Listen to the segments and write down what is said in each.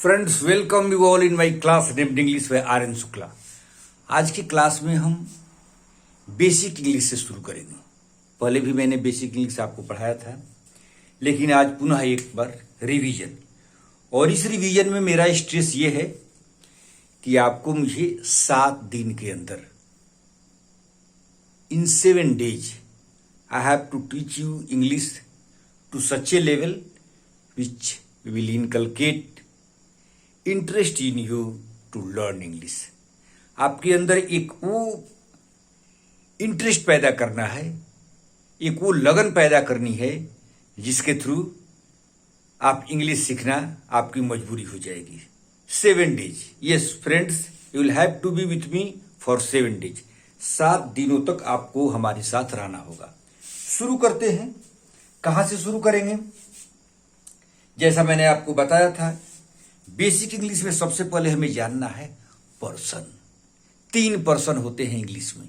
Friends, welcome you all in my class named English by R N Shukla. आज की class में हम basic English से शुरू करेंगे। पहले भी मैंने बेसिक इंग्लिश आपको पढ़ाया था, लेकिन आज पुनः एक बार रिवीजन। और इस रिवीजन में मेरा स्ट्रेस ये है कि आपको मुझे 7 दिन के अंदर, इन 7 days, I have to teach you English to such a level which will inculcate interest in you to learn English। आपके अंदर एक वो इंटरेस्ट पैदा करना है, एक वो लगन पैदा करनी है जिसके थ्रू आप इंग्लिश सीखना आपकी मजबूरी हो जाएगी। 7 days, yes friends, you will have to be with me for 7 days। 7 दिनों तक आपको हमारे साथ रहना होगा। शुरू करते हैं। कहां से शुरू करेंगे? जैसा मैंने आपको बताया था, बेसिक इंग्लिश में सबसे पहले हमें जानना है पर्सन। 3 पर्सन होते हैं इंग्लिश में,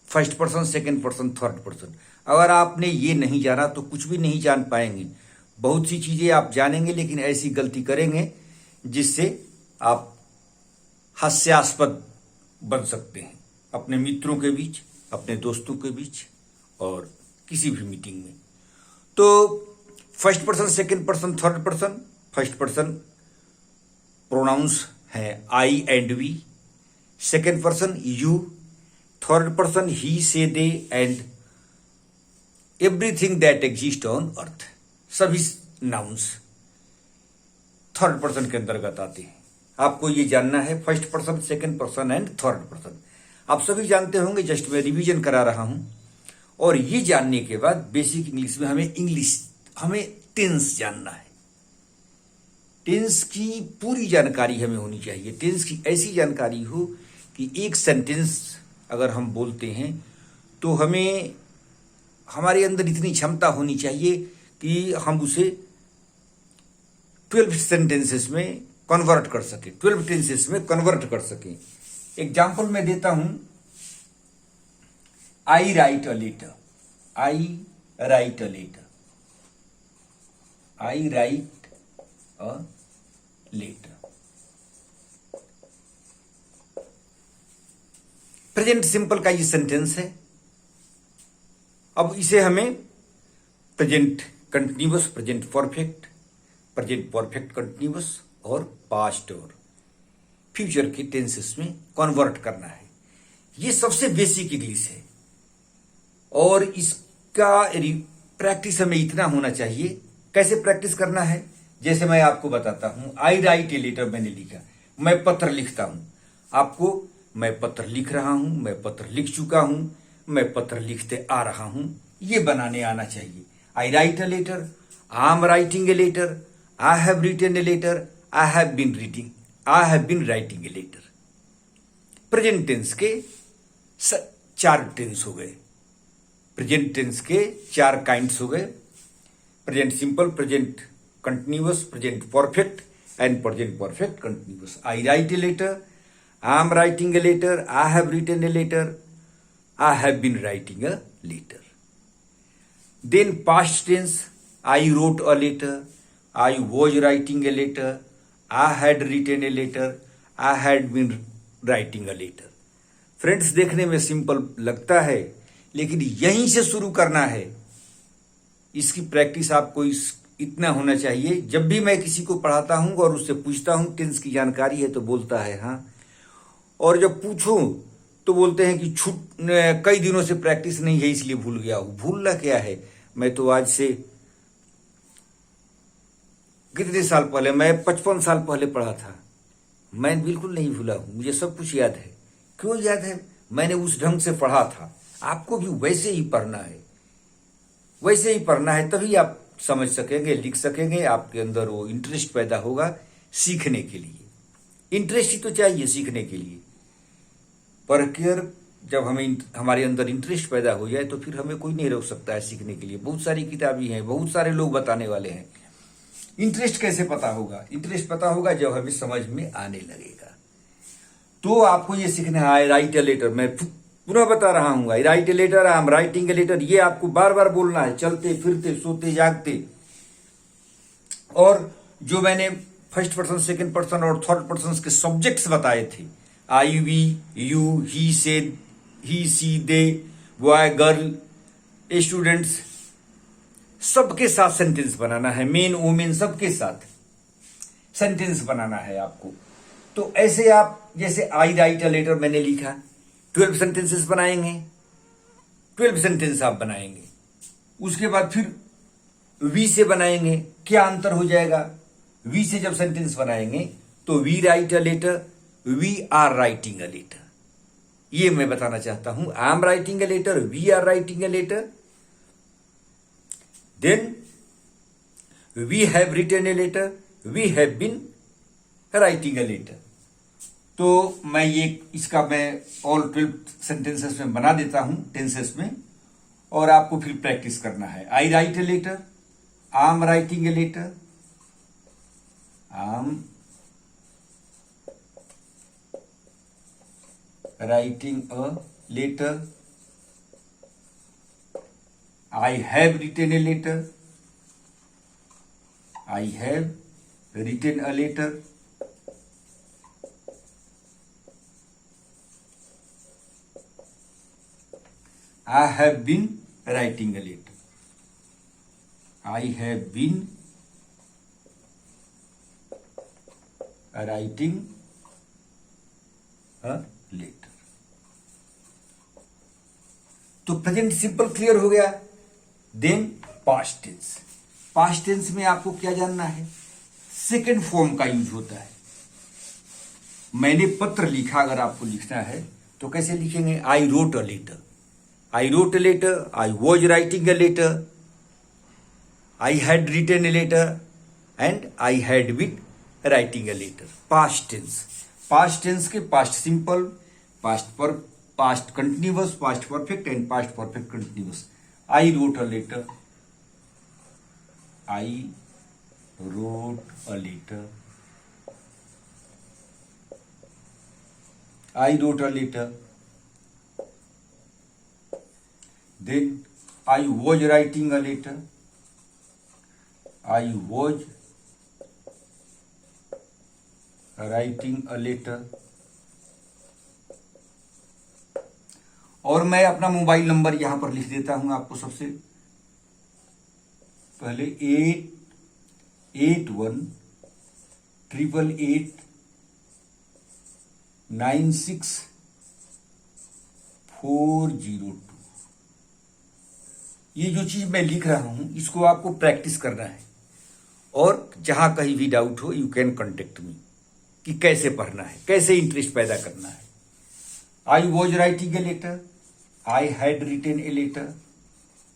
first person, second person, third person. अगर आपने ये नहीं जाना तो कुछ भी नहीं जान पाएंगे। बहुत सी चीजें आप जानेंगे लेकिन ऐसी गलती करेंगे जिससे आप हास्यास्पद बन सकते हैं अपने मित्रों के बीच, अपने दोस्तों के बीच और किसी भी मीटिंग में। तो first person, second person, third person. First person pronouns है I and we, second person you, third person he, she, they and everything that exist on earth. सभी नाउंस थर्ड पर्सन के अंतर्गत आते हैं। आपको ये जानना है first person, second person and third person. आप सभी जानते होंगे, जस्ट मैं रिवीजन करा रहा हूं। और ये जानने के बाद बेसिक इंग्लिश में हमें टेंस जानना है। टेंस की पूरी जानकारी हमें होनी चाहिए। टेंस की ऐसी जानकारी हो कि एक सेंटेंस अगर हम बोलते हैं तो हमें हमारे अंदर इतनी क्षमता होनी चाहिए कि हम उसे 12 सेंटेंसेस में कन्वर्ट कर सकें, 12 टेंसेस में कन्वर्ट कर सकें। एग्जाम्पल मैं देता हूं, I write a letter, I write a letter, I write a letter. Present simple का ये सेंटेंस है। अब इसे हमें present continuous, present perfect, present perfect continuous और पास्ट और फ्यूचर के टेंसेस में कन्वर्ट करना है। ये सबसे बेसिक इंग्लिश है और इसका प्रैक्टिस हमें इतना होना चाहिए। कैसे प्रैक्टिस करना है? जैसे मैं आपको बताता हूं, आई राइट ए लेटर, मैंने लिखा, मैं पत्र लिखता हूं। आपको मैं पत्र लिख रहा हूं, मैं पत्र लिख चुका हूं, मैं पत्र लिखते आ रहा हूं, ये बनाने आना चाहिए। I write a letter, I am writing a letter, I have written a letter, I have been writing a letter. Present tense के 4 टेंस हो गए। प्रेजेंट टेंस के 4 काइंड्स हो गए। Present simple, present continuous, present perfect and present perfect continuous. I write a letter, I am writing a letter, I have written a letter, I have been writing a letter. Then past tense, I wrote a letter, I was writing a letter, I had written a letter, I had been writing a letter. Friends, देखने में simple लगता है लेकिन यहीं से शुरू करना है। इसकी प्रैक्टिस आपको इतना होना चाहिए। जब भी मैं किसी को पढ़ाता हूं और उससे पूछता हूं टेंस की जानकारी है तो बोलता है हाँ, और जब पूछूं तो बोलते हैं कि कई दिनों से प्रैक्टिस नहीं है इसलिए भूल गया हूं। भूलना क्या है? मैं तो आज से कितने साल पहले, मैं 55 साल पहले पढ़ा था। मैं बिल्कुल नहीं भूला हूं, मुझे सब कुछ याद है। क्यों याद है? मैंने उस ढंग से पढ़ा था। आपको भी वैसे ही पढ़ना है, वैसे ही पढ़ना है, तभी आप समझ सकेंगे, लिख सकेंगे। आपके अंदर वो इंटरेस्ट पैदा होगा सीखने के लिए। इंटरेस्ट ही तो चाहिए सीखने के लिए। पर जब हमारे अंदर इंटरेस्ट पैदा हो जाए तो फिर हमें कोई नहीं रोक सकता है सीखने के लिए। बहुत सारी किताबें हैं, बहुत सारे लोग बताने वाले हैं। इंटरेस्ट कैसे पता होगा? इंटरेस्ट पता होगा जब हमें समझ में आने लगेगा। तो आपको ये सीखना है। आई राइट ए लेटर, मैं पुनः बता रहा हूं, I write a letter, I am writing a letter. ये आपको बार बार बोलना है, चलते फिरते, सोते जागते। और जो मैंने फर्स्ट पर्सन, सेकंड पर्सन और थर्ड पर्सन के सब्जेक्ट्स बताए थे। I, we, you, he, said, he, she, they, boy, girl, students, सबके साथ सेंटेंस बनाना है। मेन, वुमेन, सबके साथ सेंटेंस बनाना है आपको। तो ऐसे आप, जैसे आई राइट अ लेटर मैंने लिखा, 12 सेंटेंसेस बनाएंगे, 12 सेंटेंस आप बनाएंगे। उसके बाद फिर वी से बनाएंगे। क्या अंतर हो जाएगा? वी से जब सेंटेंस बनाएंगे तो we write a letter, we are writing a letter, ये मैं बताना चाहता हूं। I am writing a letter, we are writing a letter, then we have written a letter, we have been writing a letter. तो मैं ये इसका मैं ऑल 12 सेंटेंसेस में बना देता हूं, टेंसेस में, और आपको फिर प्रैक्टिस करना है। I write a letter, I am writing a letter, I am writing a letter, I have written a letter, I have written a letter, I have been writing a letter. I have been writing a letter. तो present simple clear हो गया। Then past tense. Past tense में आपको क्या जानना है? Second form का use होता है। मैंने पत्र लिखा, अगर आपको लिखना है तो कैसे लिखेंगे? I wrote a letter, I wrote a letter, I was writing a letter, I had written a letter, and I had been writing a letter. Past tense. Past tense के past simple, past continuous, past perfect and past perfect continuous. I wrote a letter. I wrote a letter. I wrote a letter. Then I was writing a letter. I was writing a letter. और मैं अपना mobile number यहां पर लिख देता हूं आपको। सबसे पहले 88188896 ये जो चीज मैं लिख रहा हूं, इसको आपको प्रैक्टिस करना है। और जहां कहीं भी डाउट हो, यू कैन कॉन्टेक्ट मी, कि कैसे पढ़ना है, कैसे इंटरेस्ट पैदा करना है। I was writing a letter, I had written a letter,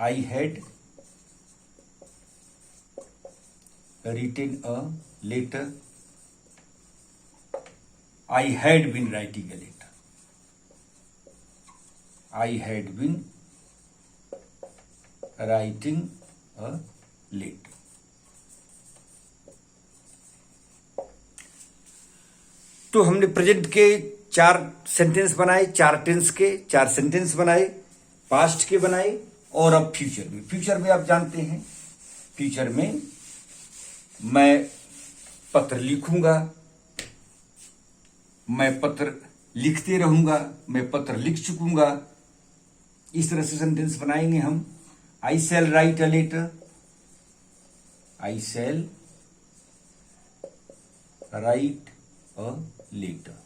I had written a letter, I had been writing a letter, I had been writing a letter. तो हमने प्रेजेंट के 4 सेंटेंस बनाए, 4 टेंस के 4 sentence बनाए, past के बनाए, और अब फ्यूचर में। फ्यूचर में आप जानते हैं, फ्यूचर में मैं पत्र लिखूंगा, मैं पत्र लिखते रहूंगा, मैं पत्र लिख चुकूंगा। इस तरह से सेंटेंस बनाएंगे हम। I shall write a letter. I shall write a letter.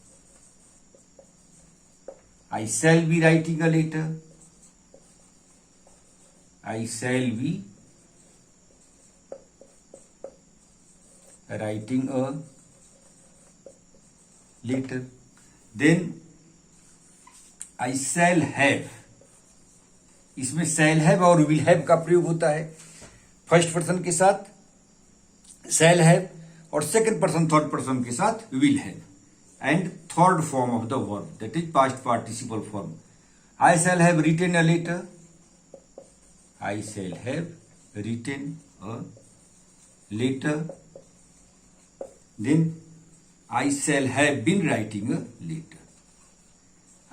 I shall be writing a letter. I shall be writing a letter. Then I shall have, इसमें शैल हैव और विल हैव का प्रयोग होता है। First person के साथ shall have और second person third person के साथ will have, and third form of the verb, that is past participle form. I shall have written a letter, I shall have written a letter. Then I shall have been writing a letter,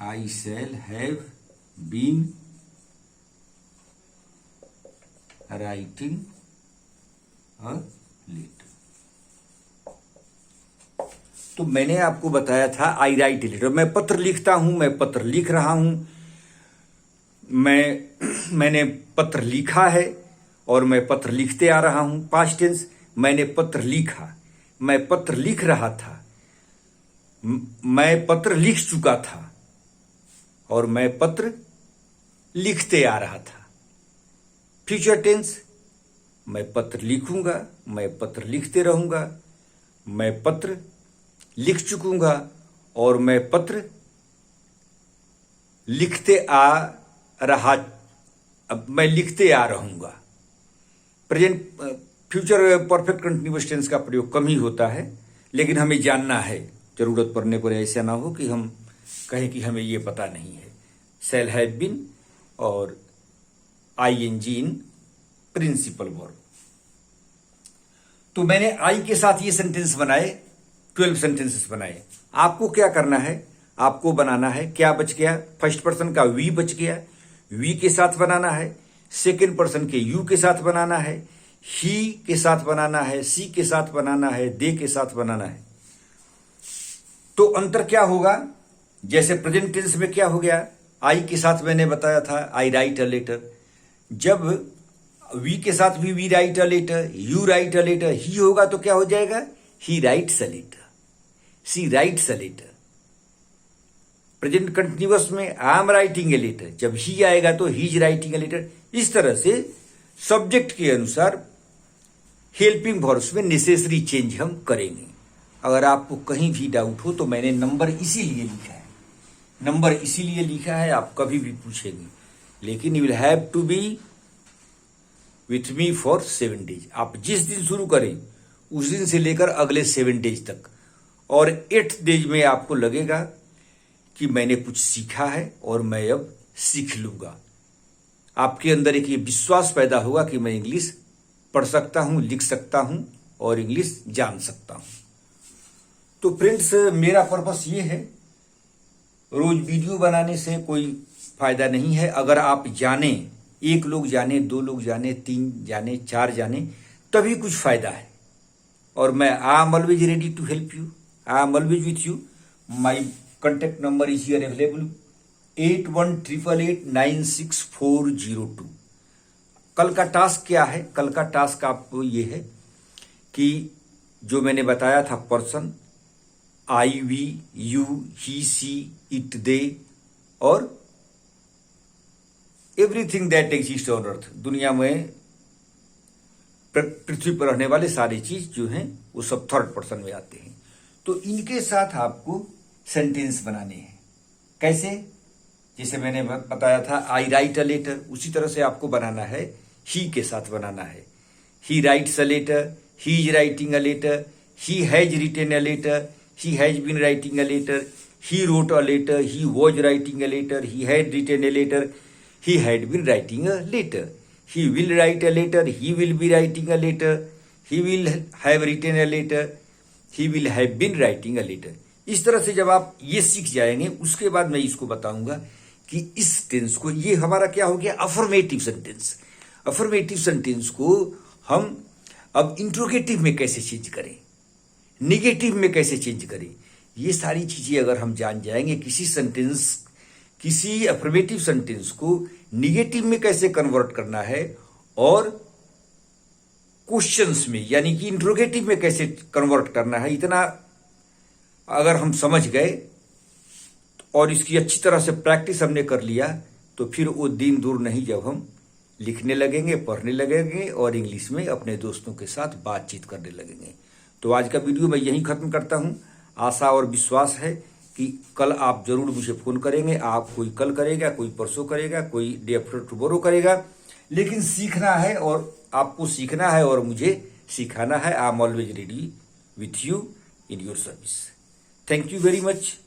I shall have been writing a letter. तो मैंने आपको बताया था I write a letter, मैं पत्र लिखता हूं, मैं पत्र लिख रहा हूं, मैंने पत्र लिखा है और मैं पत्र लिखते आ रहा हूं। पास्ट टेंस, मैंने पत्र लिखा, मैं पत्र लिख रहा था, मैं पत्र लिख चुका था और मैं पत्र लिखते आ रहा था। फ्यूचर टेंस, मैं पत्र लिखूंगा, मैं पत्र लिखते रहूंगा, मैं पत्र लिख चुकूंगा और मैं पत्र लिखते आ रहा, अब मैं लिखते आ रहूंगा। Present future perfect continuous tense का प्रयोग कम ही होता है, लेकिन हमें जानना है, जरूरत पड़ने पर ऐसा ना हो कि हम कहें कि हमें ये पता नहीं है। शैल हैव बीन और आईएनजी इन प्रिंसिपल वर्ब। तो मैंने आई के साथ ये सेंटेंस बनाए, 12 सेंटेंसेस बनाए। आपको क्या करना है, आपको बनाना है, क्या बच गया, फर्स्ट पर्सन का वी बच गया, वी के साथ बनाना है, सेकेंड पर्सन के यू के साथ बनाना है, ही के साथ बनाना है, सी के साथ बनाना है, दे के साथ बनाना है। तो अंतर क्या होगा, जैसे प्रेजेंट टेंस में क्या हो गया, आई के साथ मैंने बताया था आई राइट अ लेटर, जब वी के साथ भी we write a letter, you write a letter, he होगा तो क्या हो जाएगा, he writes a letter, she writes a letter. Present continuous में I am writing a letter, जब ही आएगा तो he is writing a letter. इस तरह से सब्जेक्ट के अनुसार हेल्पिंग वर्ब्स में नेसेसरी चेंज हम करेंगे। अगर आपको कहीं भी डाउट हो तो मैंने नंबर इसीलिए लिखा है, नंबर इसीलिए लिखा है, आप कभी भी पूछेंगे, लेकिन you will have to be with me for 7 days. आप जिस दिन शुरू करें उस दिन से लेकर अगले 7 डेज तक, और 8th डेज में आपको लगेगा कि मैंने कुछ सीखा है और मैं अब सीख लूंगा। आपके अंदर एक ये विश्वास पैदा होगा कि मैं इंग्लिश पढ़ सकता हूं, लिख सकता हूं और इंग्लिश जान सकता हूं। तो फ्रेंड्स, मेरा पर्पस ये है, रोज वीडियो बनाने से कोई फायदा नहीं है। अगर आप जाने, 1 लोग जाने, 2 लोग जाने, 3 जाने, 4 जाने, तभी कुछ फायदा है। और मैं I am always ready to help you, I am always with you. My contact number is here available, 8188964002। कल का टास्क क्या है, कल का टास्क आपको ये है कि जो मैंने बताया था person, I, we, you, he, she, it, they और everything that exist on earth, दुनिया में पृथ्वी पर रहने वाले सारी चीज जो हैं वो सब थर्ड पर्सन में आते हैं। तो इनके साथ आपको सेंटेंस बनाने हैं। कैसे, जैसे मैंने बताया था आई राइट अ लेटर, उसी तरह से आपको बनाना है, ही के साथ बनाना है। He writes a letter, he is writing a letter, he has written a letter, he has been writing a letter, he wrote a letter, he was writing a letter, he had written a letter, he had been writing a letter, he will write a letter, he will be writing a letter, he will have written a letter, he will have been writing a letter। इस तरह से जब आप ये सीख जाएंगे, उसके बाद मैं इसको बताऊंगा कि इस टेंस को, ये हमारा क्या हो गया, अफर्मेटिव सेंटेंस। अफर्मेटिव सेंटेंस को हम अब इंट्रोगेटिव में कैसे चेंज करें, निगेटिव में कैसे चेंज करें, ये सारी चीजें अगर हम जान जाएंगे, किसी अफर्मेटिव सेंटेंस को निगेटिव में कैसे कन्वर्ट करना है और क्वेश्चंस में यानी कि इंट्रोगेटिव में कैसे कन्वर्ट करना है, इतना अगर हम समझ गए और इसकी अच्छी तरह से प्रैक्टिस हमने कर लिया, तो फिर वो दिन दूर नहीं जब हम लिखने लगेंगे, पढ़ने लगेंगे और इंग्लिश में अपने दोस्तों के साथ बातचीत करने लगेंगे। तो आज का वीडियो मैं यहीं खत्म करता हूं। आशा और विश्वास है कि कल आप जरूर मुझे फोन करेंगे। आप कोई कल करेगा, कोई परसों करेगा, कोई डे आफ्टर टुमारो करेगा, लेकिन सीखना है और आपको सीखना है और मुझे सिखाना है। आई am always ready with you in your service. Thank you very much.